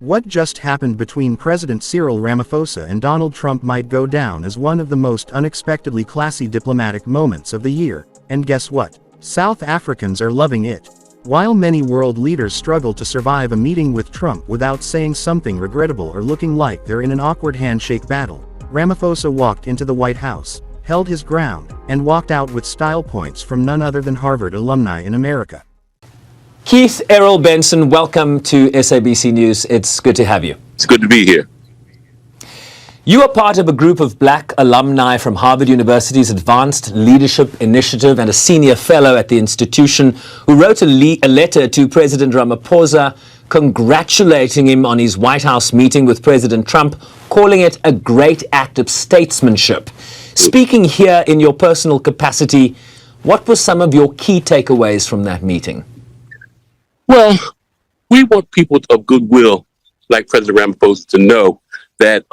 What just happened between President Cyril Ramaphosa and Donald Trump might go down as one of the most unexpectedly classy diplomatic moments of the year, and guess what? South Africans are loving it. While many world leaders struggle to survive a meeting with Trump without saying something regrettable or looking like they're in an awkward handshake battle, Ramaphosa walked into the White House, held his ground, and walked out with style points from none other than Harvard alumni in America. Keith Errol Benson, welcome to SABC News. It's good to have you. It's good to be here. You are part of a group of black alumni from Harvard University's Advanced Leadership Initiative and a senior fellow at the institution who wrote a letter to President Ramaphosa congratulating him on his White House meeting with President Trump, calling it a great act of statesmanship. Speaking here in your personal capacity, what were some of your key takeaways from that meeting? Well, we want people of goodwill, like President Ramaphosa, to know that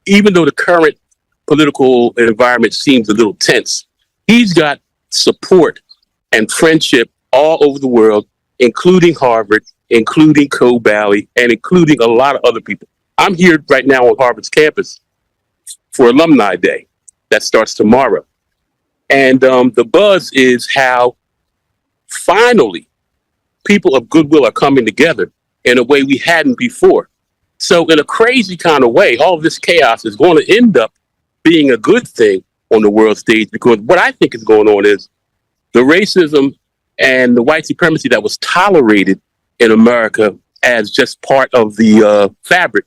even though the current political environment seems a little tense, he's got support and friendship all over the world, including Harvard, including Coe Valley, and including a lot of other people. I'm here right now on Harvard's campus for Alumni Day. That starts tomorrow. And the buzz is how finally people of goodwill are coming together in a way we hadn't before. So in a crazy kind of way, all of this chaos is going to end up being a good thing on the world stage, because what I think is going on is the racism and the white supremacy that was tolerated in America as just part of the fabric,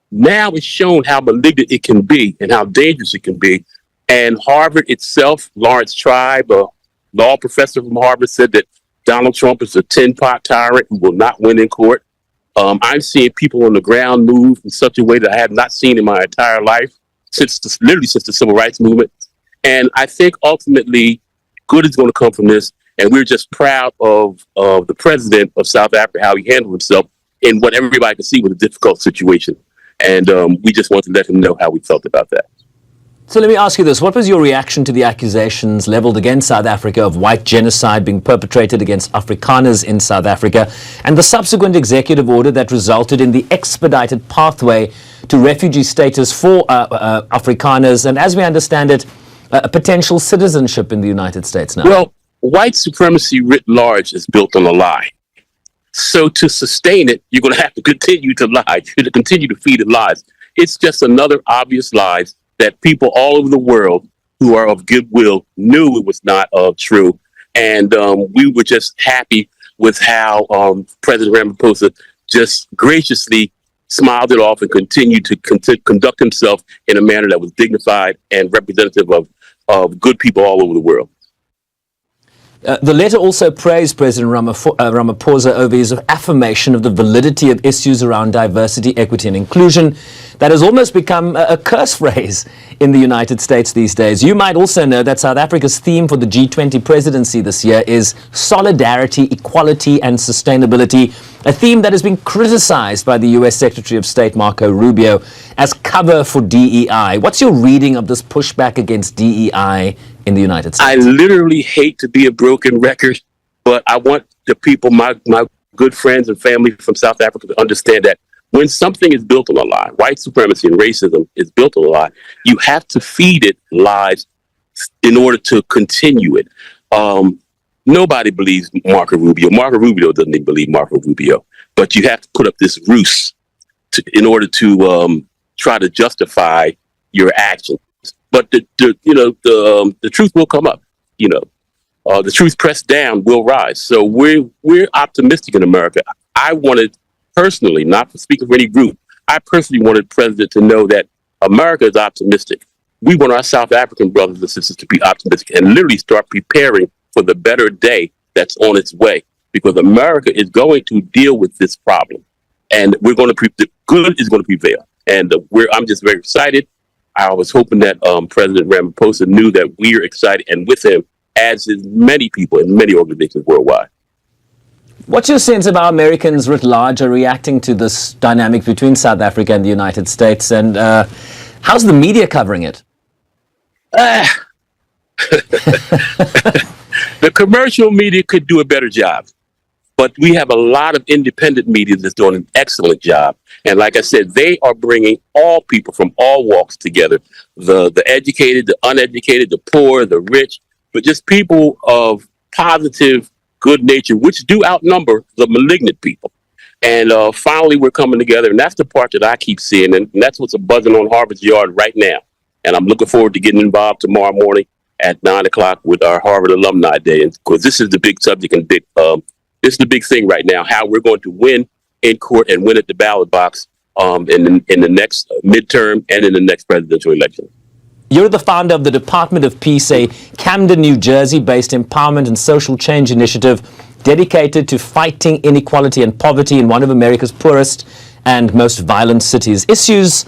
now it's shown how malignant it can be and how dangerous it can be. And Harvard itself, Lawrence Tribe, a law professor from Harvard, said that Donald Trump is a tin-pot tyrant who will not win in court. I'm seeing people on the ground move in such a way that I have not seen in my entire life, literally since the Civil Rights Movement. And I think ultimately good is going to come from this. And we're just proud of the president of South Africa, how he handled himself in what everybody could see was a difficult situation. And we just want to let him know how we felt about that. So let me ask you this. What was your reaction to the accusations leveled against South Africa of white genocide being perpetrated against Afrikaners in South Africa and the subsequent executive order that resulted in the expedited pathway to refugee status for Afrikaners and, as we understand it, a potential citizenship in the United States now? Well, white supremacy writ large is built on a lie. So to sustain it, you're going to have to continue to lie, to continue to feed it lies. It's just another obvious lies that people all over the world who are of goodwill knew it was not true. And we were just happy with how President Ramaphosa just graciously smiled it off and continued to conduct himself in a manner that was dignified and representative of good people all over the world. The letter also praised President Ramaphosa over his affirmation of the validity of issues around diversity, equity, and inclusion that has almost become a curse phrase in the United States these days. You might also know that South Africa's theme for the G20 presidency this year is solidarity, equality, and sustainability, a theme that has been criticized by the U.S. Secretary of State Marco Rubio as cover for DEI. What's your reading of this pushback against DEI in the United States? I literally hate to be a broken record, but I want the people, my good friends and family from South Africa, to understand that when something is built on a lie, white supremacy and racism is built on a lie, you have to feed it lies in order to continue it. Nobody believes Marco Rubio. Marco Rubio doesn't even believe Marco Rubio. But you have to put up this ruse in order to try to justify your actions. But the truth will come up. The truth pressed down will rise. So we're optimistic in America. I wanted personally, not for speaking for any group, I personally wanted the president to know that America is optimistic. We want our South African brothers and sisters to be optimistic and literally start preparing for the better day that's on its way, because America is going to deal with this problem, and we're going to the good is going to prevail. And I'm just very excited. I was hoping that President Ramaphosa knew that we are excited, and with him, as is many people in many organizations worldwide. What's your sense of how Americans writ large are reacting to this dynamic between South Africa and the United States, and how's the media covering it? The commercial media could do a better job. But we have a lot of independent media that's doing an excellent job. And like I said, they are bringing all people from all walks together, the educated, the uneducated, the poor, the rich, but just people of positive, good nature, which do outnumber the malignant people. And finally, we're coming together. And that's the part that I keep seeing. And that's what's buzzing on Harvard's yard right now. And I'm looking forward to getting involved tomorrow morning at 9 o'clock with our Harvard Alumni Day. And because this is the big subject and this is the big thing right now, how we're going to win in court and win at the ballot box in the next midterm and in the next presidential election. You're the founder of the Department of Peace, a Camden, New Jersey-based empowerment and social change initiative dedicated to fighting inequality and poverty in one of America's poorest and most violent cities. Issues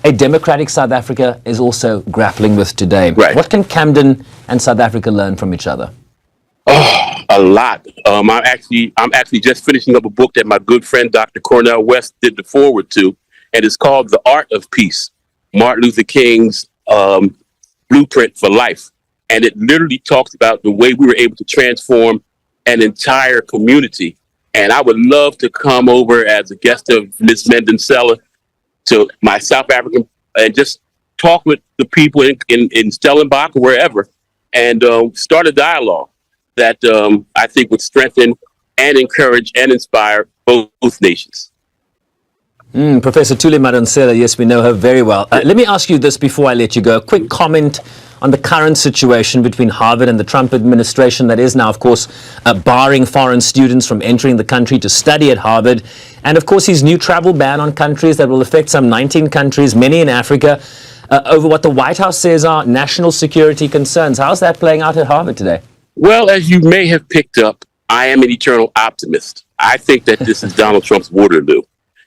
a democratic South Africa is also grappling with today. Right. What can Camden and South Africa learn from each other? Oh, a lot. I'm actually just finishing up a book that my good friend Dr. Cornel West did the foreword to, and it's called The Art of Peace, Martin Luther King's blueprint for life. And it literally talks about the way we were able to transform an entire community. And I would love to come over as a guest of Ms. Mendensela to my South African and just talk with the people in Stellenbosch or wherever and start a dialogue that I think would strengthen and encourage and inspire both nations. Professor Thuli Madonsela, yes, we know her very well. Let me ask you this before I let you go. A quick comment on the current situation between Harvard and the Trump administration that is now, of course, barring foreign students from entering the country to study at Harvard. And, of course, his new travel ban on countries that will affect some 19 countries, many in Africa, over what the White House says are national security concerns. How's that playing out at Harvard today? Well, as you may have picked up, I am an eternal optimist. I think that this is Donald Trump's Waterloo.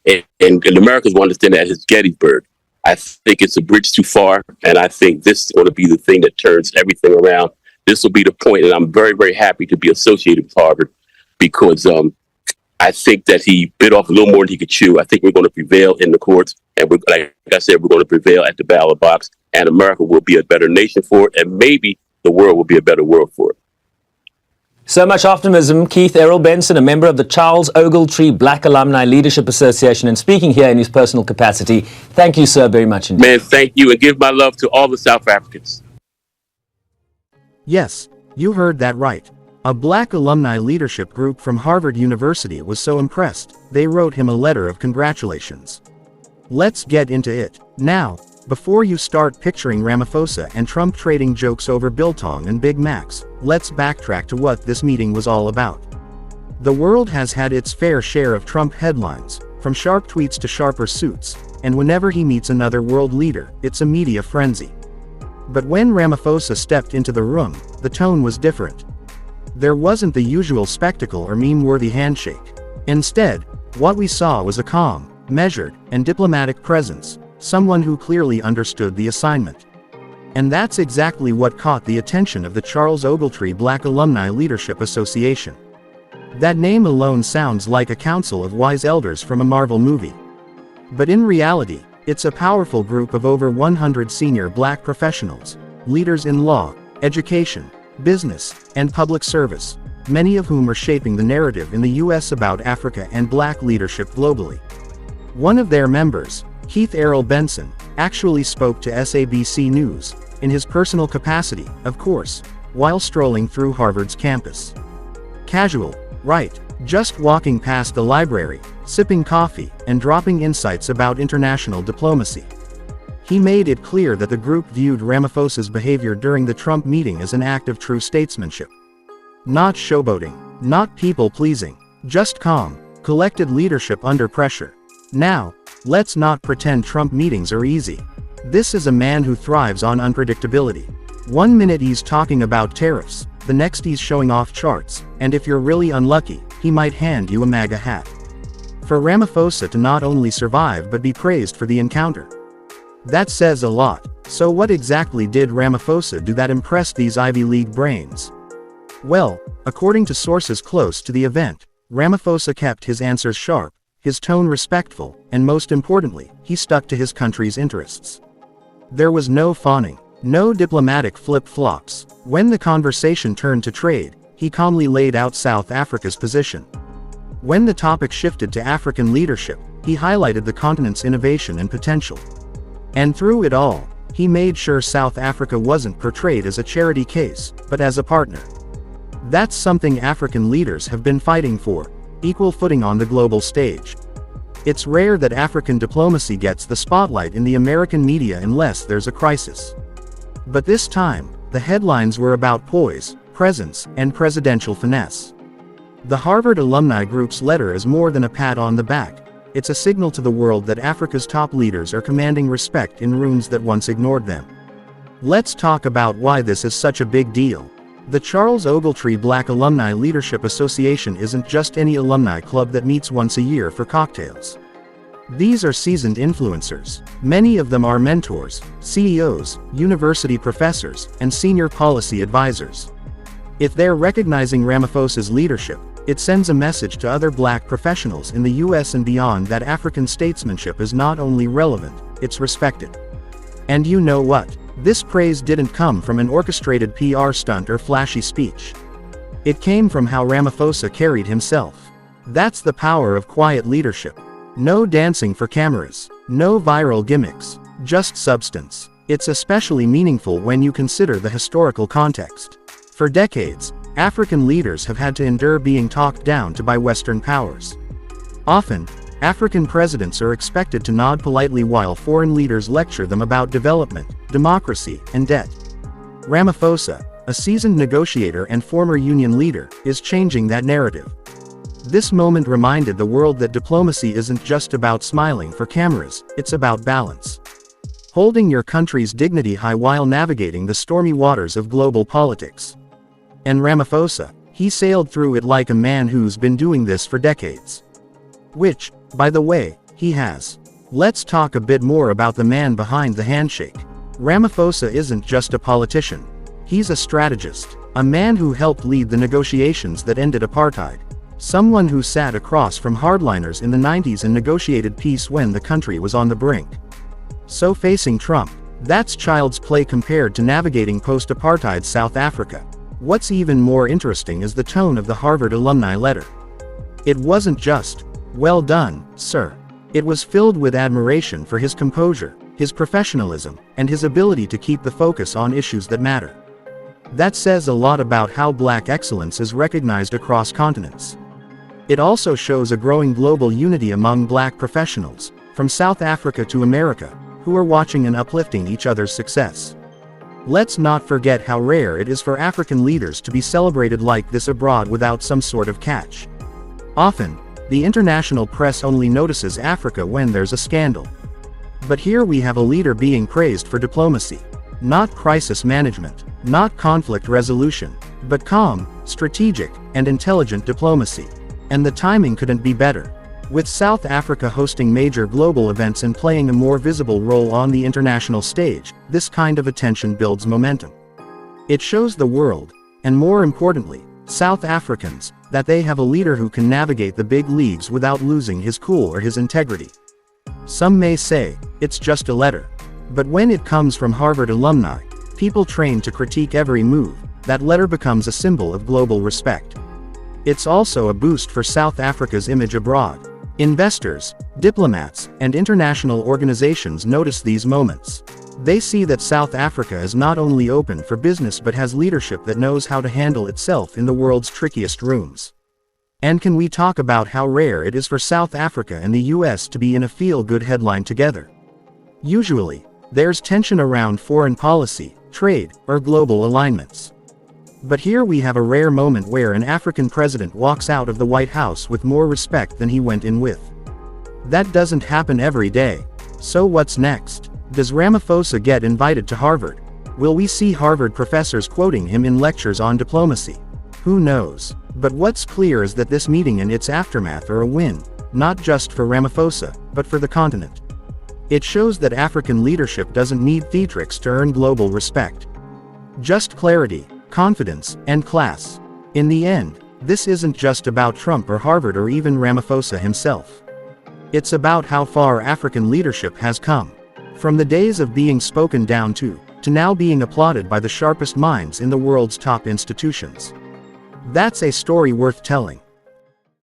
And Americans will understand that as Gettysburg. I think it's a bridge too far, and I think this is going to be the thing that turns everything around. This will be the point, and I'm very, very happy to be associated with Harvard because I think that he bit off a little more than he could chew. I think we're going to prevail in the courts, and like I said, we're going to prevail at the ballot box, and America will be a better nation for it, and maybe the world will be a better world for it. So much optimism. Keith Errol Benson, a member of the Charles Ogletree Black Alumni Leadership Association, and speaking here in his personal capacity. Thank you, sir, very much indeed. Man, thank you, and give my love to all the South Africans. Yes, you heard that right. A Black alumni leadership group from Harvard University was so impressed, they wrote him a letter of congratulations. Let's get into it. Now, before you start picturing Ramaphosa and Trump trading jokes over biltong and Big Macs, let's backtrack to what this meeting was all about. The world has had its fair share of Trump headlines, from sharp tweets to sharper suits, and whenever he meets another world leader, it's a media frenzy. But when Ramaphosa stepped into the room, the tone was different. There wasn't the usual spectacle or meme-worthy handshake. Instead, what we saw was a calm, measured, and diplomatic presence, someone who clearly understood the assignment. And that's exactly what caught the attention of the Charles Ogletree Black Alumni Leadership Association. That name alone sounds like a council of wise elders from a Marvel movie. But in reality, it's a powerful group of over 100 senior Black professionals, leaders in law, education, business, and public service, many of whom are shaping the narrative in the U.S. about Africa and Black leadership globally. One of their members, Keith Errol Benson, actually spoke to SABC News, in his personal capacity, of course, while strolling through Harvard's campus. Casual, right, just walking past the library, sipping coffee, and dropping insights about international diplomacy. He made it clear that the group viewed Ramaphosa's behavior during the Trump meeting as an act of true statesmanship. Not showboating, not people-pleasing, just calm, collected leadership under pressure. Now, let's not pretend Trump meetings are easy. This is a man who thrives on unpredictability. One minute he's talking about tariffs, the next he's showing off charts, and if you're really unlucky, he might hand you a MAGA hat. For Ramaphosa to not only survive but be praised for the encounter. That says a lot. So what exactly did Ramaphosa do that impressed these Ivy League brains? Well, according to sources close to the event, Ramaphosa kept his answers sharp, his tone respectful, and most importantly, he stuck to his country's interests. There was no fawning, no diplomatic flip-flops. When the conversation turned to trade, he calmly laid out South Africa's position. When the topic shifted to African leadership, he highlighted the continent's innovation and potential. And through it all, he made sure South Africa wasn't portrayed as a charity case, but as a partner. That's something African leaders have been fighting for: equal footing on the global stage. It's rare that African diplomacy gets the spotlight in the American media unless there's a crisis. But this time, the headlines were about poise, presence, and presidential finesse. The Harvard Alumni Group's letter is more than a pat on the back. It's a signal to the world that Africa's top leaders are commanding respect in rooms that once ignored them. Let's talk about why this is such a big deal. The Charles Ogletree Black Alumni Leadership Association isn't just any alumni club that meets once a year for cocktails. These are seasoned influencers. Many of them are mentors, CEOs, university professors, and senior policy advisors. If they're recognizing Ramaphosa's leadership, it sends a message to other black professionals in the US and beyond that African statesmanship is not only relevant, it's respected. And you know what? This praise didn't come from an orchestrated PR stunt or flashy speech. It came from how Ramaphosa carried himself. That's the power of quiet leadership. No dancing for cameras. No viral gimmicks. Just substance. It's especially meaningful when you consider the historical context. For decades, African leaders have had to endure being talked down to by Western powers. Often, African presidents are expected to nod politely while foreign leaders lecture them about development, democracy, and debt. Ramaphosa, a seasoned negotiator and former union leader, is changing that narrative. This moment reminded the world that diplomacy isn't just about smiling for cameras, it's about balance. Holding your country's dignity high while navigating the stormy waters of global politics. And Ramaphosa, he sailed through it like a man who's been doing this for decades. Which, by the way, he has. Let's talk a bit more about the man behind the handshake. Ramaphosa isn't just a politician. He's a strategist, a man who helped lead the negotiations that ended apartheid. Someone who sat across from hardliners in the 90s and negotiated peace when the country was on the brink. So facing Trump, that's child's play compared to navigating post-apartheid South Africa. What's even more interesting is the tone of the Harvard alumni letter. It wasn't just, "Well done, sir." It was filled with admiration for his composure, his professionalism, and his ability to keep the focus on issues that matter. That says a lot about how black excellence is recognized across continents. It also shows a growing global unity among black professionals, from South Africa to America, who are watching and uplifting each other's success. Let's not forget how rare it is for African leaders to be celebrated like this abroad without some sort of catch. Often, the international press only notices Africa when there's a scandal. But here we have a leader being praised for diplomacy. Not crisis management, not conflict resolution, but calm, strategic, and intelligent diplomacy. And the timing couldn't be better. With South Africa hosting major global events and playing a more visible role on the international stage, this kind of attention builds momentum. It shows the world, and more importantly, South Africans, that they have a leader who can navigate the big leagues without losing his cool or his integrity. Some may say, it's just a letter. But when it comes from Harvard alumni, people trained to critique every move, that letter becomes a symbol of global respect. It's also a boost for South Africa's image abroad. Investors, diplomats, and international organizations notice these moments. They see that South Africa is not only open for business but has leadership that knows how to handle itself in the world's trickiest rooms. And can we talk about how rare it is for South Africa and the US to be in a feel-good headline together? Usually, there's tension around foreign policy, trade, or global alignments. But here we have a rare moment where an African president walks out of the White House with more respect than he went in with. That doesn't happen every day. So what's next? Does Ramaphosa get invited to Harvard? Will we see Harvard professors quoting him in lectures on diplomacy? Who knows? But what's clear is that this meeting and its aftermath are a win, not just for Ramaphosa, but for the continent. It shows that African leadership doesn't need theatrics to earn global respect. Just clarity, confidence, and class. In the end, this isn't just about Trump or Harvard or even Ramaphosa himself. It's about how far African leadership has come. From the days of being spoken down to now being applauded by the sharpest minds in the world's top institutions. That's a story worth telling.